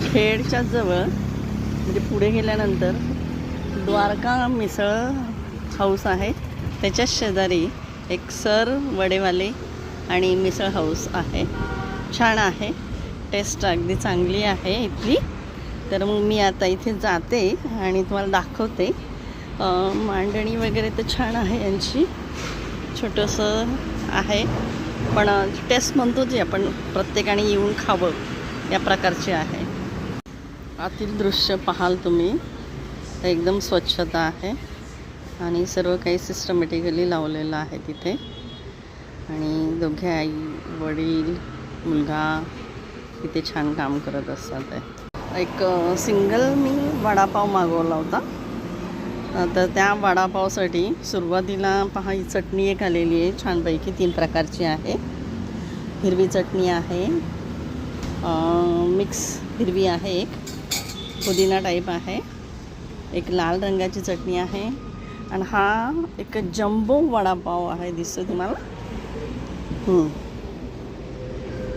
खेडच्या जवळ म्हणजे पुढे गेल्यानंतर द्वारका मिसळ हाऊस आहे, त्याच्या शेजारी एक सर वडेवाले आणि मिसळ हाऊस आहे. छान आहे, टेस्ट अगदी चांगली आहे इथली. तर मग मी आता इथे जाते आणि तुम्हाला दाखवते. मांडणी वगैरे तर छान आहे यांची, छोटंसं आहे पण टेस्ट म्हणतो जे आपण प्रत्येकाने येऊन खावं या प्रकारचे आहे. आतील दृश्य पाहाल तुम्ही, एकदम स्वच्छता आहे आणि सर्व काही सिस्टमॅटिकली लावलेलं आहे तिथे. आणि दोघे आई वडील मुलगा तिथे छान काम करत असतात आहे. एक सिंगल मी वडापाव मागवला होता. तर त्या वडापावसाठी सुरुवातीला पहा ही चटणी एक आलेली आहे छानपैकी, 3 प्रकारची आहे. हिरवी चटणी आहे, मिक्स हिरवी आहे, एक पुदिना टाईप आहे, एक लाल रंगाची चटणी आहे आणि हा एक जम्बो वडापाव आहे, दिसतो तुम्हाला.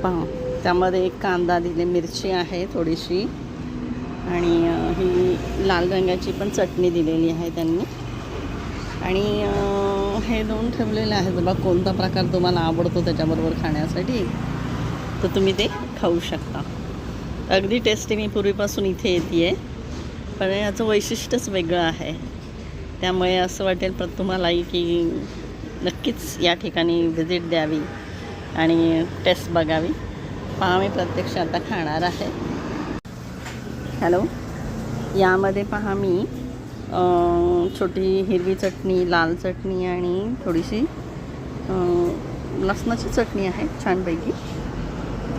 पहा त्यामध्ये एक कांदा दिले, मिरची आहे थोडीशी आणि ही लाल रंगाची पण चटणी दिलेली आहे त्यांनी. आणि हे 2 ठेवलेले आहेत. बघा कोणता प्रकार तुम्हाला आवडतो त्याच्याबरोबर खाण्यासाठी तर तुम्ही ते खाऊ शकता. अगदी टेस्टी. मी पूर्वीपासून इथे येते आहे, पण याचं वैशिष्ट्यच वेगळं आहे. त्यामुळे असं वाटेल तुम्हालाही की नक्कीच या ठिकाणी व्हिजिट द्यावी आणि टेस्ट बघावी. पहा मी प्रत्यक्ष आता खाणार आहे. हॅलो, यामध्ये पहा मी छोटी हिरवी चटणी, लाल चटणी आणि थोडीशी लसणाची चटणी आहे छानपैकी,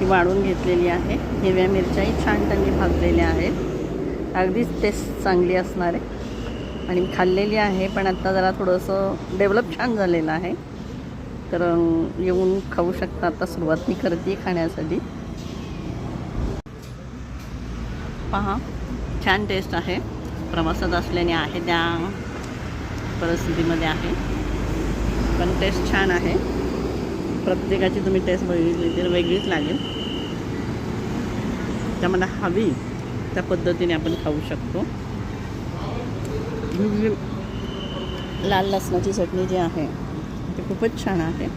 ती वाढून घेतलेली आहे. हिरव्या मिरच्याही छान त्यांनी भाजलेल्या आहेत. अगदीच टेस्ट चांगली असणार आहे आणि खाल्लेली आहे. पण आत्ता जरा थोडंसं डेव्हलप छान झालेलं आहे, तर येऊन खाऊ शकता. आता सुरुवात मी करते खाण्यासाठी. पहा छान टेस्ट आहे. प्रवासात असल्याने आहे त्या परिस्थितीमध्ये आहे, पण टेस्ट छान आहे. प्रत्येकाची तुम्ही टेस्ट बघितली तर वेगळीच लागेल. त्यामध्ये हवी त्या पद्धतीने आपण खाऊ शकतो. लाल लसणाची चटणी जी आहे ती खूपच छान आहे,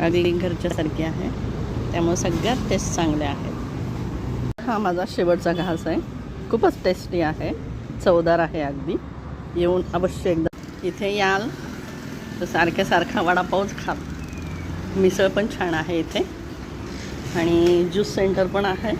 अगदी घरच्यासारखी आहे. त्यामुळे सगळ्यात टेस्ट चांगले आहेत. हा माझा शेवटचा घास आहे. खूपच टेस्टी आहे, चवदार आहे अगदी. येऊन अवश्य एकदा इथे याल तर सारखा वडापावच खा. मिसळ पण छान आहे इथे आणि ज्यूस सेंटर पण आहे.